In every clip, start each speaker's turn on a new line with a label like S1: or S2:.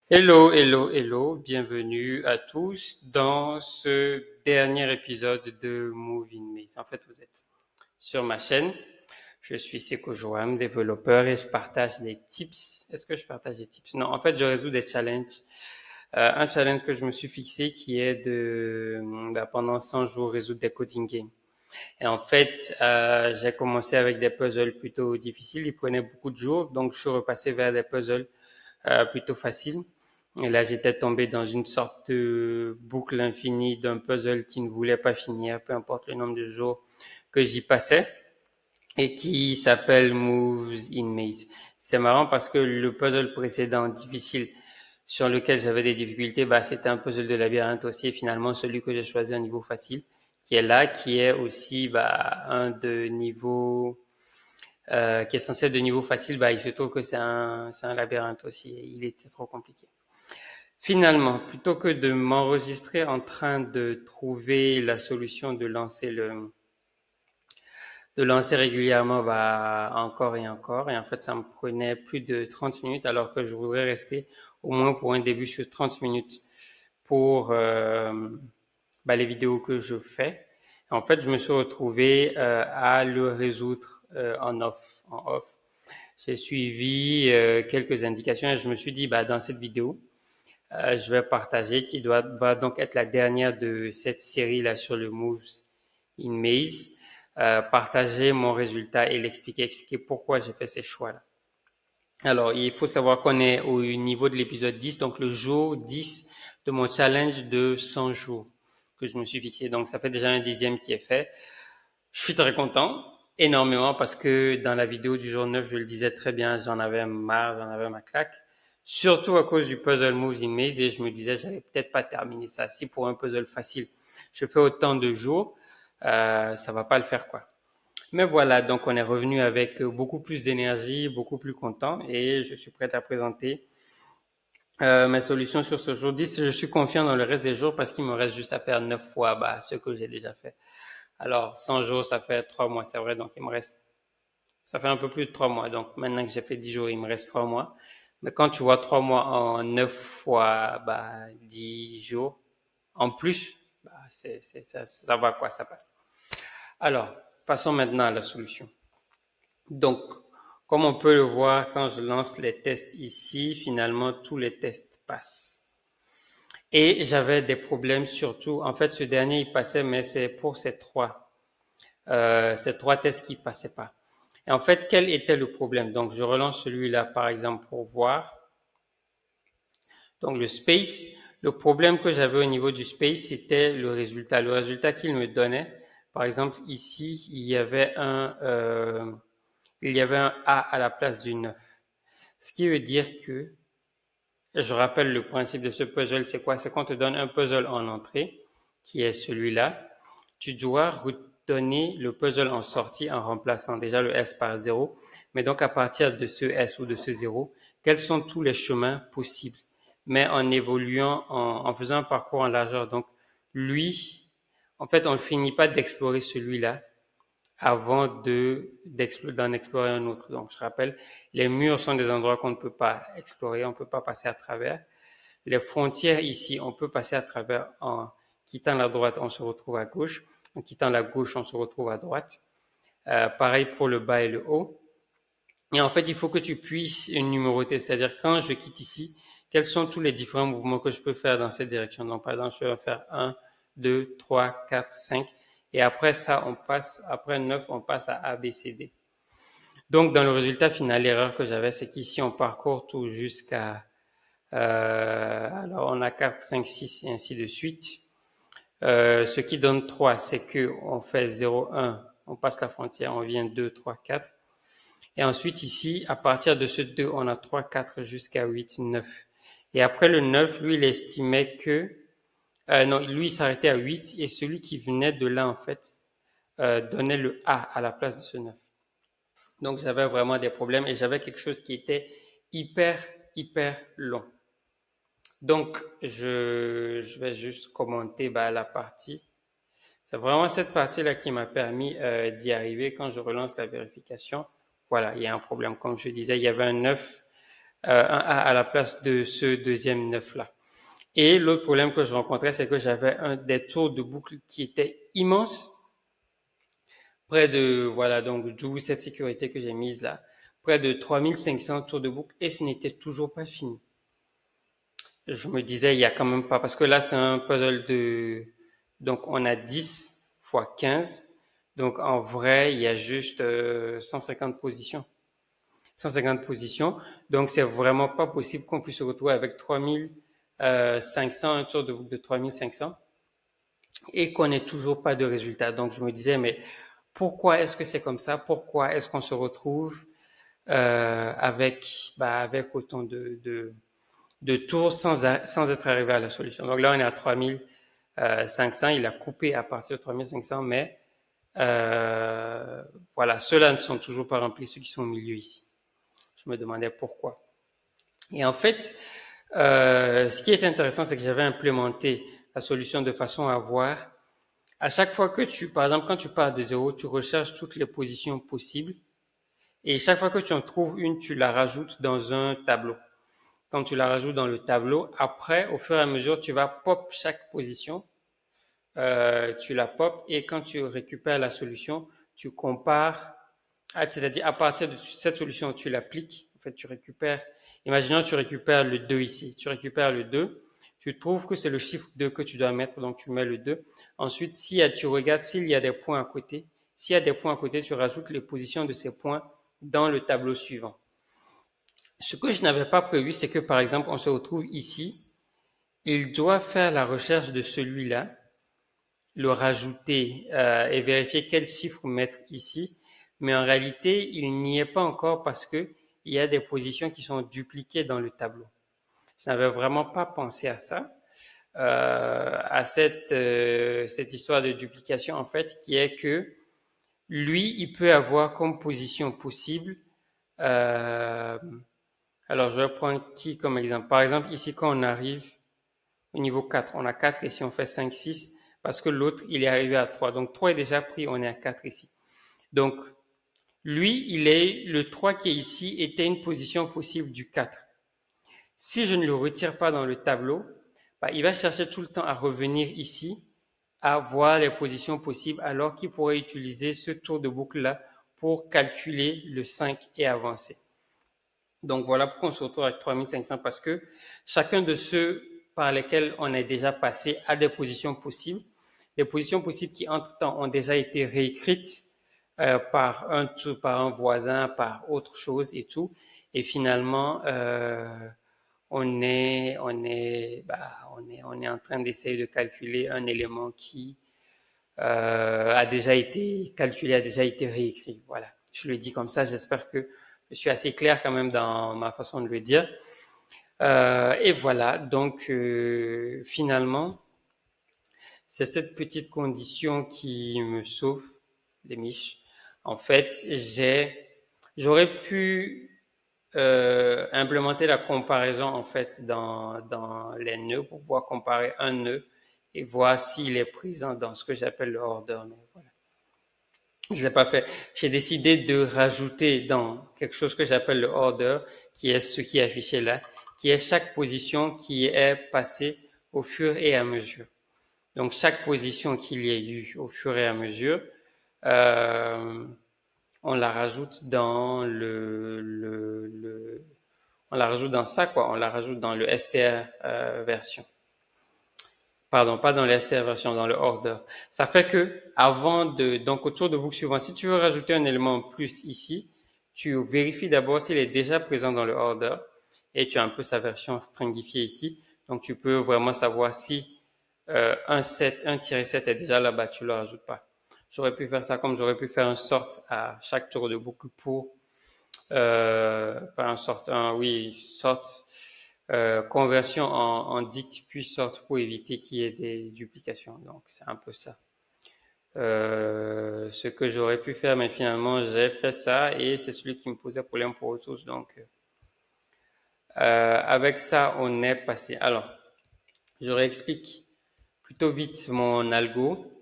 S1: Hello, hello, hello, bienvenue à tous dans ce dernier épisode de Moving Maze. En fait, vous êtes sur ma chaîne. Je suis Seko Joam, développeur, et je partage des tips. Est-ce que je partage des tips? Non, en fait, je résous des challenges. Un challenge que je me suis fixé qui est pendant 100 jours, résoudre des coding games. Et en fait, j'ai commencé avec des puzzles plutôt difficiles. Ils prenaient beaucoup de jours, donc je suis repassé vers des puzzles plutôt faciles. Et là, j'étais tombé dans une sorte de boucle infinie d'un puzzle qui ne voulait pas finir, peu importe le nombre de jours que j'y passais, et qui s'appelle Moves in Maze. C'est marrant parce que le puzzle précédent, difficile, sur lequel j'avais des difficultés, c'était un puzzle de labyrinthe aussi. Et finalement, celui que j'ai choisi au niveau facile, qui est là, qui est aussi un de niveau, qui est censé être de niveau facile, il se trouve que c'est un labyrinthe aussi. Et il était trop compliqué. Finalement, plutôt que de m'enregistrer en train de trouver la solution de lancer régulièrement, encore et encore. Et en fait, ça me prenait plus de 30 minutes alors que je voudrais rester au moins pour un début sur 30 minutes pour les vidéos que je fais. En fait, je me suis retrouvé à le résoudre en off. J'ai suivi quelques indications et je me suis dit, dans cette vidéo, je vais partager, va donc être la dernière de cette série-là sur le Moves in Maze. Partager mon résultat et expliquer pourquoi j'ai fait ces choix-là. Alors, il faut savoir qu'on est au niveau de l'épisode 10, donc le jour 10 de mon challenge de 100 jours que je me suis fixé. Donc, ça fait déjà un dixième qui est fait. Je suis très content, énormément, parce que dans la vidéo du jour 9, je le disais très bien, j'en avais marre, j'en avais ma claque. Surtout à cause du puzzle Moves in Maze, et je me disais, j'allais peut-être pas terminer ça. Si pour un puzzle facile, je fais autant de jours, ça va pas le faire, quoi. Mais voilà, donc on est revenu avec beaucoup plus d'énergie, beaucoup plus content, et je suis prêt à présenter mes solutions sur ce jour 10. Je suis confiant dans le reste des jours parce qu'il me reste juste à faire 9 fois ce que j'ai déjà fait. Alors, 100 jours, ça fait 3 mois, c'est vrai, donc ça fait un peu plus de 3 mois. Donc maintenant que j'ai fait 10 jours, il me reste 3 mois. Mais quand tu vois 3 mois en 9 fois 10 jours, en plus, ça va quoi, ça passe. Alors, passons maintenant à la solution. Donc, comme on peut le voir, quand je lance les tests ici, finalement, tous les tests passent. Et j'avais des problèmes surtout, en fait, ce dernier, il passait, mais c'est pour ces trois tests qui passaient pas. Et en fait, quel était le problème? Donc, je relance celui-là, par exemple, pour voir. Donc, le space, le problème que j'avais au niveau du space, c'était le résultat. Le résultat qu'il me donnait, par exemple, ici, il y avait un A à la place du 9. Ce qui veut dire que, je rappelle le principe de ce puzzle, c'est quoi? C'est qu'on te donne un puzzle en entrée, qui est celui-là. Tu dois redonner le puzzle en sortie en remplaçant déjà le S par 0. Mais donc, à partir de ce S ou de ce 0, quels sont tous les chemins possibles? Mais en évoluant, en faisant un parcours en largeur. Donc, lui, en fait, on ne finit pas d'explorer celui-là avant d'en explorer un autre. Donc, je rappelle, les murs sont des endroits qu'on ne peut pas explorer, on ne peut pas passer à travers. Les frontières ici, on peut passer à travers en quittant la droite, on se retrouve à gauche. En quittant la gauche, on se retrouve à droite. Pareil pour le bas et le haut. Et en fait, il faut que tu puisses numéroter, c'est-à-dire quand je quitte ici, quels sont tous les différents mouvements que je peux faire dans cette direction. Donc, par exemple, je vais faire 1, 2, 3, 4, 5. Et après ça, après 9, on passe à A, B, C, D. Donc, dans le résultat final, l'erreur que j'avais, c'est qu'ici, on parcourt tout jusqu'à, alors on a 4, 5, 6 et ainsi de suite. Ce qui donne 3, c'est que on fait 0, 1, on passe la frontière, on vient 2, 3, 4. Et ensuite ici, à partir de ce 2, on a 3, 4 jusqu'à 8, 9. Et après le 9, lui, il estimait que, non, lui, il s'arrêtait à 8 et celui qui venait de là, en fait, donnait le A à la place de ce 9. Donc, j'avais vraiment des problèmes et j'avais quelque chose qui était hyper, hyper long. Donc, je vais juste commenter la partie. C'est vraiment cette partie-là qui m'a permis d'y arriver quand je relance la vérification. Voilà, il y a un problème. Comme je disais, il y avait un 9 un A à la place de ce deuxième 9 là. Et l'autre problème que je rencontrais, c'est que j'avais des tours de boucle qui étaient immenses, près de, voilà, donc d'où cette sécurité que j'ai mise là, près de 3500 tours de boucle, et ce n'était toujours pas fini. Je me disais, il y a quand même pas, parce que là, c'est un puzzle donc on a 10 fois 15, donc en vrai, il y a juste 150 positions. 150 positions, donc c'est vraiment pas possible qu'on puisse se retrouver avec 3500, un tour de boucle de 3500, et qu'on n'ait toujours pas de résultat. Donc je me disais, mais pourquoi est-ce que c'est comme ça? Pourquoi est-ce qu'on se retrouve avec autant de tours sans être arrivé à la solution? Donc là, on est à 3500. Il a coupé à partir de 3500, mais voilà, ceux-là ne sont toujours pas remplis, ceux qui sont au milieu ici. Je me demandais pourquoi. Et en fait, ce qui est intéressant, c'est que j'avais implémenté la solution de façon à voir, à chaque fois que par exemple, quand tu pars de zéro, tu recherches toutes les positions possibles, et chaque fois que tu en trouves une, tu la rajoutes dans un tableau. Quand tu la rajoutes dans le tableau, après, au fur et à mesure, tu vas pop chaque position, tu la pop, et quand tu récupères la solution, tu compares, c'est-à-dire à partir de cette solution, tu l'appliques, en fait, tu récupères, imaginons tu récupères le 2 ici, tu récupères le 2, tu trouves que c'est le chiffre 2 que tu dois mettre, donc tu mets le 2. Ensuite, tu regardes s'il y a des points à côté. S'il y a des points à côté, tu rajoutes les positions de ces points dans le tableau suivant. Ce que je n'avais pas prévu, c'est que par exemple, on se retrouve ici, il doit faire la recherche de celui-là, le rajouter et vérifier quel chiffre mettre ici, mais en réalité, il n'y est pas encore parce que il y a des positions qui sont dupliquées dans le tableau. Je n'avais vraiment pas pensé à ça, à cette histoire de duplication en fait, qui est que lui, il peut avoir comme position possible. Alors, je vais prendre qui comme exemple? Par exemple, ici, quand on arrive au niveau 4, on a 4 ici, on fait 5, 6, parce que l'autre, il est arrivé à 3. Donc, 3 est déjà pris, on est à 4 ici. Donc, lui, le 3 qui est ici était une position possible du 4. Si je ne le retire pas dans le tableau, il va chercher tout le temps à revenir ici, à voir les positions possibles, alors qu'il pourrait utiliser ce tour de boucle-là pour calculer le 5 et avancer. Donc voilà pourquoi on se retrouve avec 3500, parce que chacun de ceux par lesquels on est déjà passé a des positions possibles. Des positions possibles qui, entre-temps, ont déjà été réécrites par un voisin, par autre chose et tout. Et finalement, on est en train d'essayer de calculer un élément qui a déjà été calculé, a déjà été réécrit. Voilà, je le dis comme ça. J'espère que je suis assez clair quand même dans ma façon de le dire. Et voilà, donc finalement, c'est cette petite condition qui me sauve les miches. En fait, j'aurais pu implémenter la comparaison en fait dans les nœuds pour pouvoir comparer un nœud et voir s'il est présent dans ce que j'appelle le order. Mais voilà. Je l'ai pas fait. J'ai décidé de rajouter dans quelque chose que j'appelle le order, qui est ce qui est affiché là, qui est chaque position qui est passée au fur et à mesure. Donc chaque position qu'il y ait eu au fur et à mesure, on la rajoute dans on la rajoute dans ça quoi, on la rajoute dans le str version. Pardon, pas dans le str version, dans le order. Ça fait que donc autour de boucle suivant, si tu veux rajouter un élément en plus ici, tu vérifies d'abord s'il est déjà présent dans le order et tu as un peu sa version stringifiée ici. Donc tu peux vraiment savoir si un 7 est déjà là-bas, tu le rajoutes pas. J'aurais pu faire ça comme j'aurais pu faire un sort à chaque tour de boucle pour pas un sort, conversion en dict puis sort pour éviter qu'il y ait des duplications. Donc c'est un peu ça. Ce que j'aurais pu faire, mais finalement j'ai fait ça et c'est celui qui me posait problème pour eux tous. Donc avec ça, on est passé. Alors, je réexplique plutôt vite mon algo.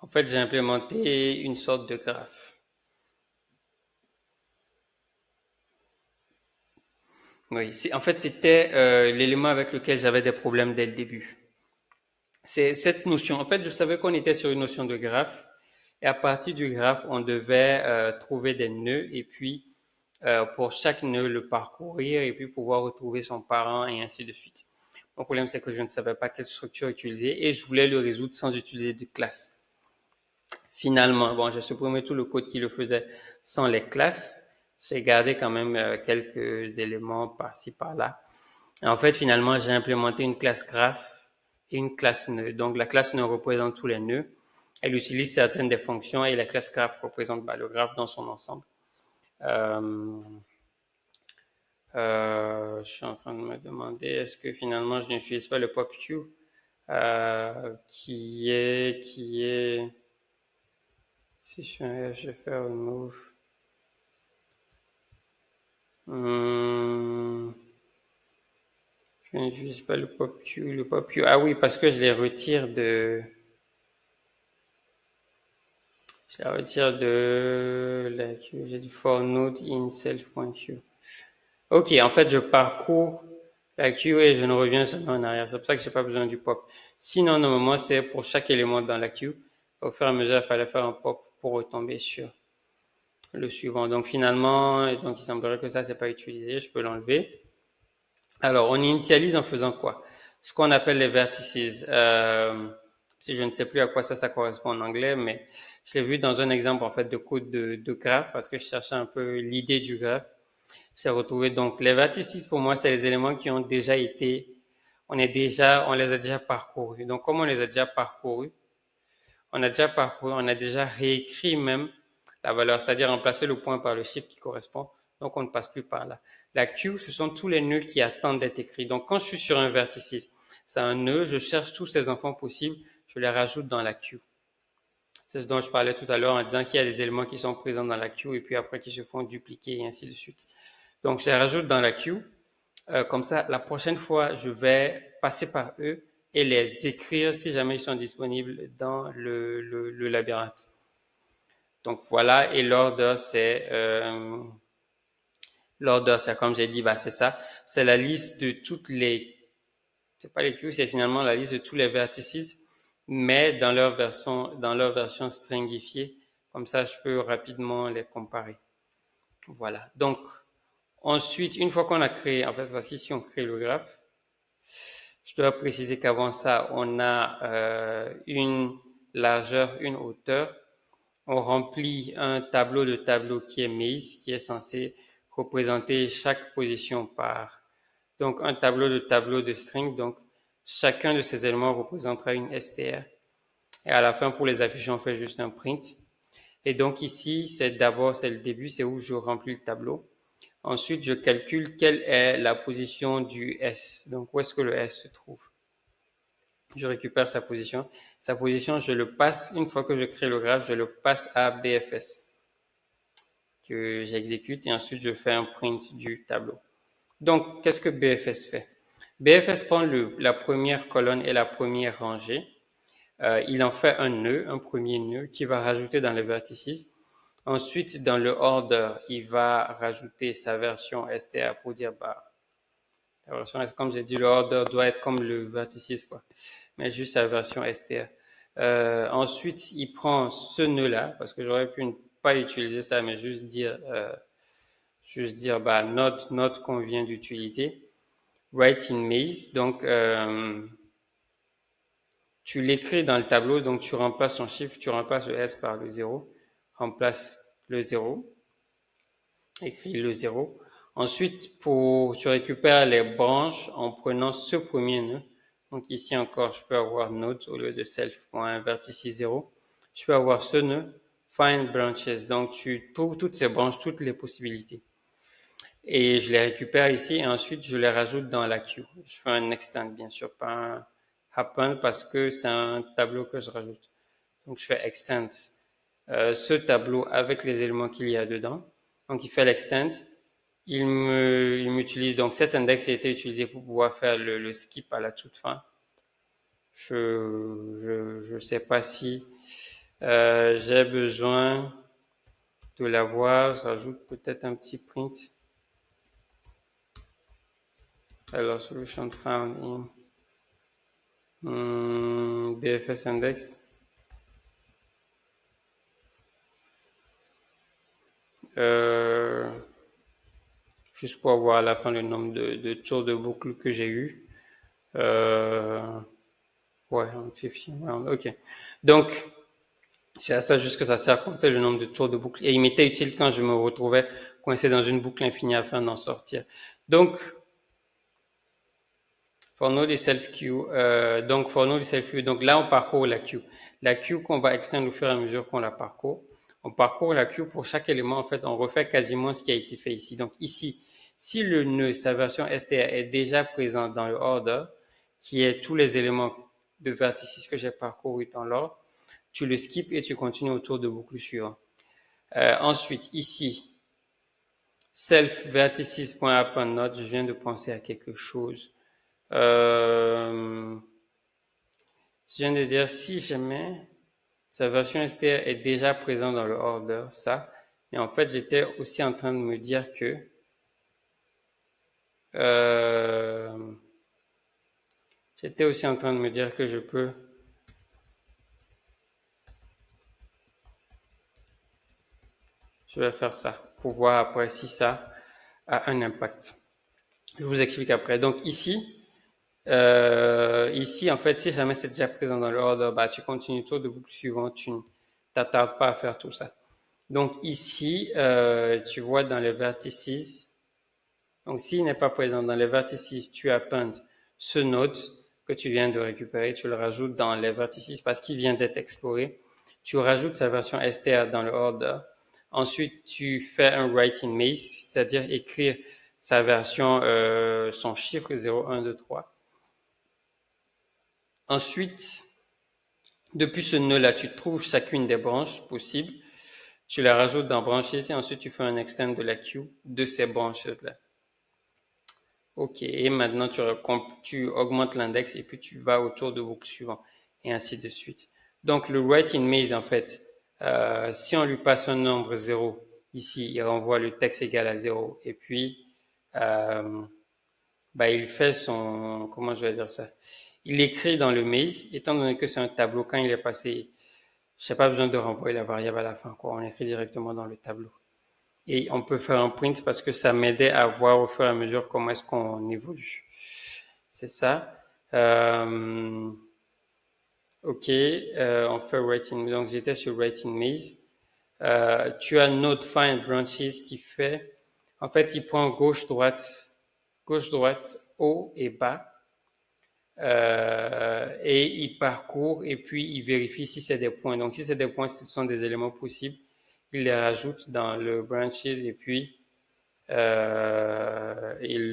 S1: En fait, j'ai implémenté une sorte de graphe. Oui, en fait, c'était l'élément avec lequel j'avais des problèmes dès le début. C'est cette notion. En fait, je savais qu'on était sur une notion de graphe. Et à partir du graphe, on devait trouver des nœuds et puis pour chaque nœud le parcourir et puis pouvoir retrouver son parent et ainsi de suite. Mon problème, c'est que je ne savais pas quelle structure utiliser et je voulais le résoudre sans utiliser de classe. Finalement, bon, j'ai supprimé tout le code qui le faisait sans les classes. J'ai gardé quand même quelques éléments par-ci, par-là. Et en fait, finalement, j'ai implémenté une classe graph et une classe nœud. Donc, la classe nœud représente tous les nœuds. Elle utilise certaines des fonctions et la classe graph représente le graphe dans son ensemble. Je suis en train de me demander, est-ce que finalement, je n'utilise pas le PopQ qui est, si je fais remove, je n'utilise pas le PopQ, ah oui, parce que je les retire la queue, j'ai du for node in self.q. Ok, en fait, je parcours la queue et je ne reviens jamais en arrière. C'est pour ça que j'ai pas besoin du pop. Sinon, normalement, c'est pour chaque élément dans la queue. Au fur et à mesure, il fallait faire un pop pour retomber sur le suivant. Donc, finalement, donc, il semblerait que ça, c'est pas utilisé. Je peux l'enlever. Alors, on initialise en faisant quoi? Ce qu'on appelle les vertices. Si je ne sais plus à quoi ça correspond en anglais, mais je l'ai vu dans un exemple, en fait, de code de graphe parce que je cherchais un peu l'idée du graphe. J'ai retrouvé donc les vertices pour moi, c'est les éléments qui ont déjà été, on les a déjà parcourus. Donc, comme on les a déjà parcourus, on a déjà réécrit même la valeur, c'est-à-dire remplacer le point par le chiffre qui correspond. Donc, on ne passe plus par là. La queue, ce sont tous les nœuds qui attendent d'être écrits. Donc, quand je suis sur un vertice, c'est un nœud, je cherche tous ces enfants possibles, je les rajoute dans la queue. C'est ce dont je parlais tout à l'heure en disant qu'il y a des éléments qui sont présents dans la queue et puis après qui se font dupliquer et ainsi de suite. Donc, je les rajoute dans la queue. Comme ça, la prochaine fois, je vais passer par eux et les écrire si jamais ils sont disponibles dans le labyrinthe. Donc voilà, et l'ordre c'est comme j'ai dit, bah c'est ça, c'est la liste de toutes les, c'est pas les queues, c'est finalement la liste de tous les vertices, mais dans leur version stringifiée. Comme ça, je peux rapidement les comparer. Voilà. Donc ensuite, une fois qu'on a créé, en fait, parce qu'ici on crée le graphe, je dois préciser qu'avant ça, on a une largeur, une hauteur. On remplit un tableau de tableau qui est maze, qui est censé représenter chaque position par. Donc, un tableau de string. Donc, chacun de ces éléments représentera une str. Et à la fin, pour les afficher, on fait juste un print. Et donc, ici, c'est le début, c'est où je remplis le tableau. Ensuite, je calcule quelle est la position du S. Donc, où est-ce que le S se trouve? Je récupère sa position. Sa position, je le passe, une fois que je crée le graphe, je le passe à BFS, que j'exécute, et ensuite je fais un print du tableau. Donc, qu'est-ce que BFS fait? BFS prend la première colonne et la première rangée. Il en fait un nœud, un premier nœud, qui va rajouter dans les vertices. Ensuite, dans le order, il va rajouter sa version str pour dire, bah, la version, comme j'ai dit, le order doit être comme le vertices, quoi. Mais juste sa version str. Ensuite, il prend ce nœud-là, parce que j'aurais pu ne pas utiliser ça, mais juste dire, bah, note qu'on vient d'utiliser. Write in maze. Donc, tu l'écris dans le tableau, donc tu remplaces son chiffre, tu remplaces le S par le 0, remplace le 0, écris le 0. Ensuite, tu récupères les branches en prenant ce premier nœud. Donc ici encore, je peux avoir node au lieu de self.vertices0. Je peux avoir ce nœud, find branches. Donc tu trouves toutes ces branches, toutes les possibilités. Et je les récupère ici et ensuite je les rajoute dans la queue. Je fais un extend, bien sûr, pas un happen parce que c'est un tableau que je rajoute. Donc je fais extend ce tableau avec les éléments qu'il y a dedans. Donc il fait l'extend. Il m'utilise, donc cet index a été utilisé pour pouvoir faire le skip à la toute fin. Je sais pas si j'ai besoin de l'avoir. J'ajoute peut-être un petit print. Alors, solution found in BFS index. Juste pour avoir à la fin le nombre de tours de boucle que j'ai eu. Ouais, 15 round, ok. Donc, c'est à ça juste que ça sert à compter le nombre de tours de boucle. Et il m'était utile quand je me retrouvais coincé dans une boucle infinie afin d'en sortir. Donc, for node et self queue, donc là, on parcourt la queue. La queue qu'on va extendre au fur et à mesure qu'on la parcourt. On parcourt la queue pour chaque élément. En fait, on refait quasiment ce qui a été fait ici. Donc ici, si le nœud, sa version str est déjà présente dans le order, qui est tous les éléments de vertices que j'ai parcouru dans l'ordre, tu le skips et tu continues autour de boucle suivant. Ensuite, ici, self vertices.appendNode, je viens de penser à quelque chose. Je viens de dire si jamais sa version str est déjà présente dans le order, ça, mais en fait, j'étais aussi en train de me dire que je peux je vais faire ça pour voir après si ça a un impact. Je vous explique après. Donc ici, en fait, si jamais c'est déjà présent dans l'ordre, bah, tu continues tour de boucle suivant, tu ne t'attardes pas à faire tout ça. Donc ici, tu vois dans les vertices, donc s'il n'est pas présent dans les vertices, tu appends ce node que tu viens de récupérer, tu le rajoutes dans les vertices parce qu'il vient d'être exploré. Tu rajoutes sa version str dans le order. Ensuite, tu fais un write in maze, c'est-à-dire écrire sa version, son chiffre 0, 1, 2, 3. Ensuite, depuis ce nœud-là, tu trouves chacune des branches possibles. Tu la rajoutes dans branches et ensuite tu fais un extend de la queue de ces branches-là. Ok, et maintenant tu augmentes l'index et puis tu vas autour de boucle suivant et ainsi de suite. Donc le write in maze, en fait, si on lui passe un nombre 0, ici, il renvoie le texte égal à 0 et puis il fait son, comment je vais dire ça, il écrit dans le maze, étant donné que c'est un tableau, quand il est passé, j'ai pas besoin de renvoyer la variable à la fin, quoi. On écrit directement dans le tableau. Et on peut faire un print parce que ça m'aidait à voir au fur et à mesure comment est-ce qu'on évolue. C'est ça. Ok, on fait writing. Donc j'étais sur writing maze. Tu as node find branches qui fait, en fait, il prend gauche, droite, haut et bas. Et il parcourt et puis il vérifie si c'est des points. Donc si c'est des points, ce sont des éléments possibles, il les rajoute dans le branches et puis il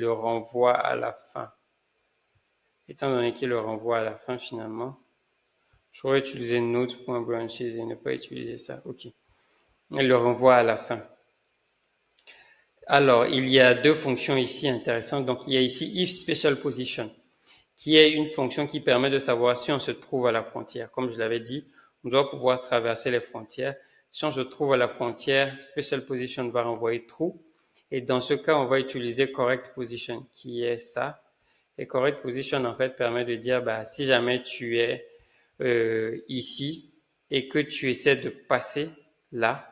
S1: le renvoie à la fin. Étant donné qu'il le renvoie à la fin finalement, je pourrais utiliser node.branches et ne pas utiliser ça. Ok. Il le renvoie à la fin. Alors, il y a deux fonctions ici intéressantes. Donc, il y a ici if special position, qui est une fonction qui permet de savoir si on se trouve à la frontière. Comme je l'avais dit, on doit pouvoir traverser les frontières. Si on se trouve à la frontière, special position va renvoyer true. Et dans ce cas, on va utiliser correct position, qui est ça. Et correct position, en fait, permet de dire, si jamais tu es ici et que tu essaies de passer là,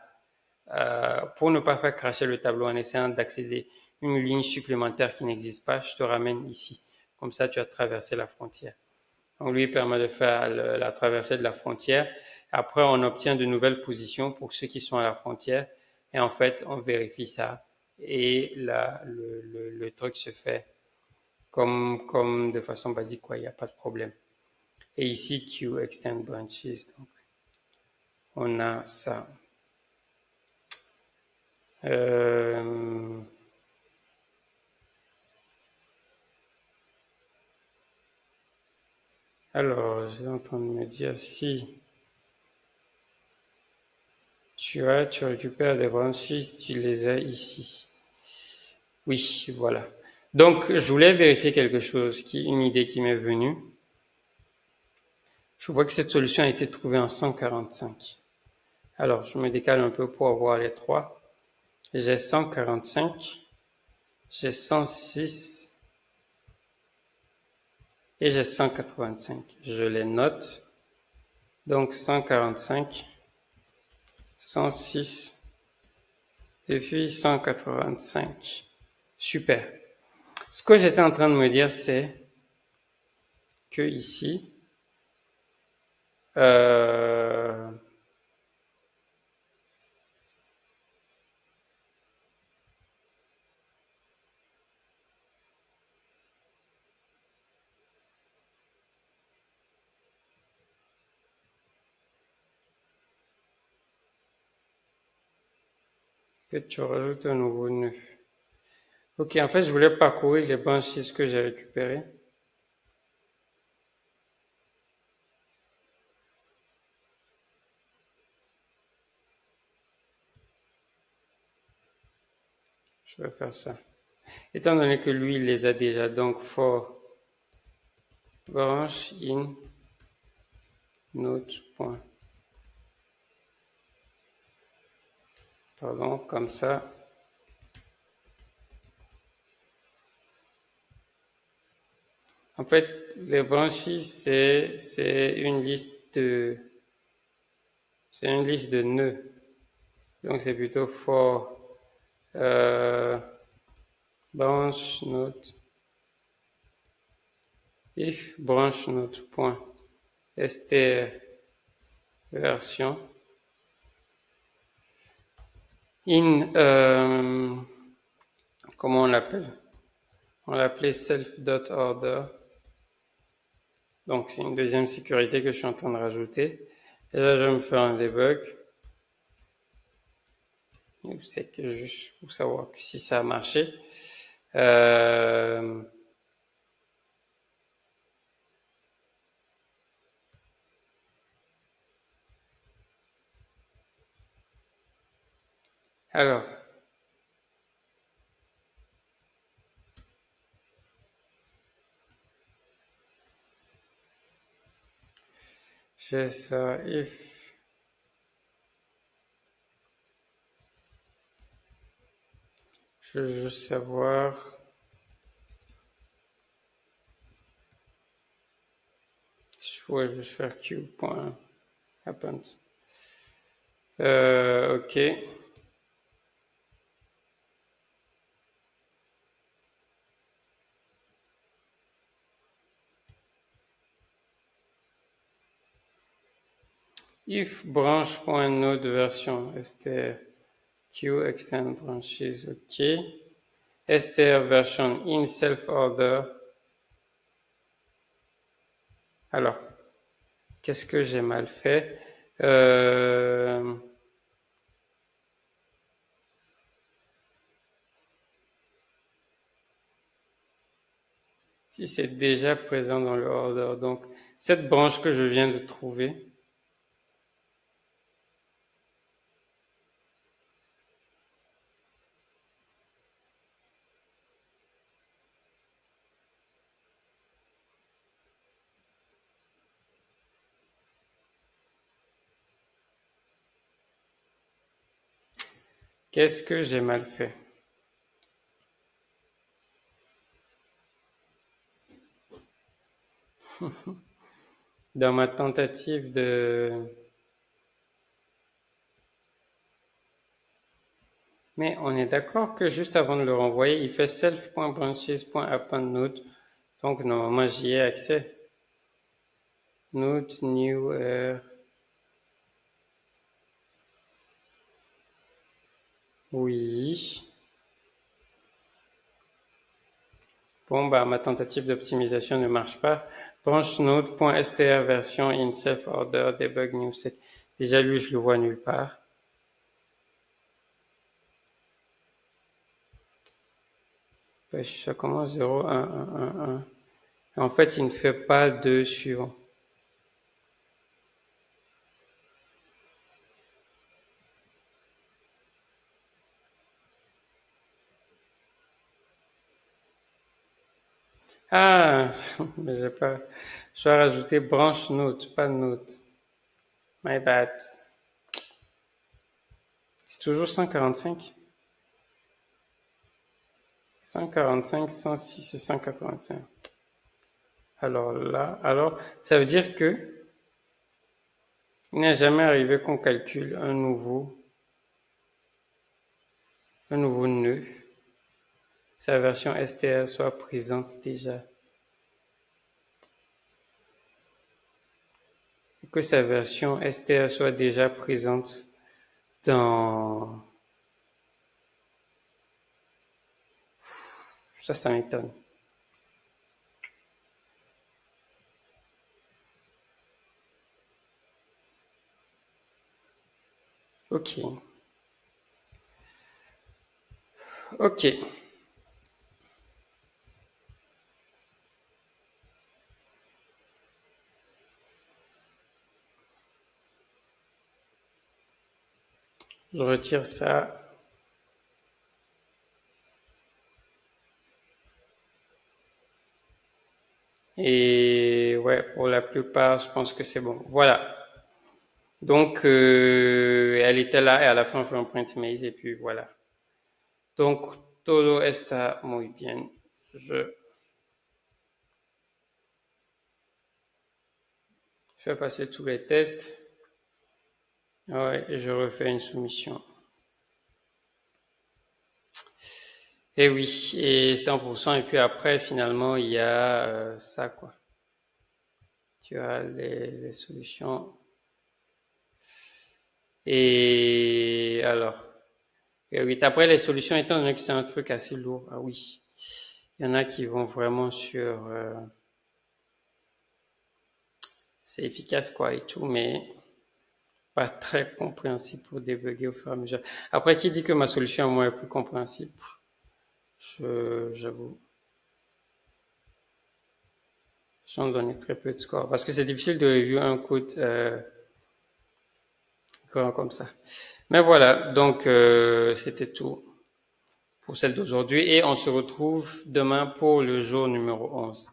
S1: pour ne pas faire cracher le tableau en essayant d'accéder à une ligne supplémentaire qui n'existe pas, je te ramène ici. Comme ça, tu as traversé la frontière. On lui permet de faire la traversée de la frontière. Après, on obtient de nouvelles positions pour ceux qui sont à la frontière. Et en fait, on vérifie ça. Et là, le truc se fait comme de façon basique, quoi. Il n'y a pas de problème. Et ici, Q extend branches. Donc, on a ça. Alors, je suis en train de me dire si tu récupères des branches, tu les as ici. Oui, voilà. Donc, je voulais vérifier quelque chose, une idée qui m'est venue. Je vois que cette solution a été trouvée en 145. Alors, je me décale un peu pour avoir les trois. J'ai 145, j'ai 106 et j'ai 185. Je les note. Donc 145, 106 et puis 185. Super. Ce que j'étais en train de me dire, c'est que ici, que tu rajoutes un nouveau nœud. Ok, en fait, je voulais parcourir les branches que j'ai récupérées. Je vais faire ça. Étant donné que lui, il les a déjà, donc for branch in node point. Pardon, comme ça. En fait, les branches, c'est une liste de nœuds. Donc c'est plutôt for branch node if branch node point str version in comment on l'appelle? On l'appelait self.order. Donc c'est une deuxième sécurité que je suis en train de rajouter. Et là je vais me faire un debug. C'est que juste pour savoir si ça a marché. Alors, j'ai ça, if je veux juste savoir si je pourrais juste faire q.append. Ok. If branch.node version str q extend branches, ok. Str version in self order. Alors, qu'est-ce que j'ai mal fait? Si c'est déjà présent dans le order, donc cette branche que je viens de trouver, qu'est-ce que j'ai mal fait? Dans ma tentative de... Mais on est d'accord que juste avant de le renvoyer, il fait self.branches.appendNode. Donc normalement j'y ai accès. Node new oui. Bon bah ma tentative d'optimisation ne marche pas. Branch node.str version in self order debug new set. Déjà lui je le vois nulle part. Ça commence 0, 1, 1, 1, 1. En fait, il ne fait pas de suivant. Ah, mais j'ai pas. Je dois rajouter branche note, pas note. My bad. C'est toujours 145. 145, 106 et 181. Alors là, alors, ça veut dire que il n'est jamais arrivé qu'on calcule un nouveau nœud. Sa version str soit présente déjà. Et que sa version str soit déjà présente dans... Ça m'étonne. Ok. Ok. Je retire ça. Et ouais, pour la plupart, je pense que c'est bon. Voilà. Donc, elle était là et à la fin, on fait un print maze et puis voilà. Donc, todo está muy bien. Je fais passer tous les tests. Ouais, et je refais une soumission. Et oui, et 100%. Et puis après, finalement, il y a ça, quoi. Tu as les solutions. Et alors, et oui, après les solutions, étant donné que c'est un truc assez lourd, ah oui, il y en a qui vont vraiment sur... c'est efficace, quoi, et tout, mais pas très compréhensible pour débugger au fur et à mesure. Après, qui dit que ma solution, moi, est plus compréhensible? J'avoue. J'en donne très peu de score. Parce que c'est difficile de review un code comme ça. Mais voilà, donc c'était tout pour celle d'aujourd'hui. Et on se retrouve demain pour le jour numéro 11.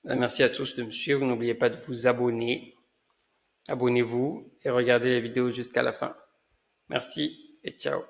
S1: Merci à tous de me suivre. N'oubliez pas de vous abonner. Abonnez-vous et regardez les vidéos jusqu'à la fin. Merci et ciao.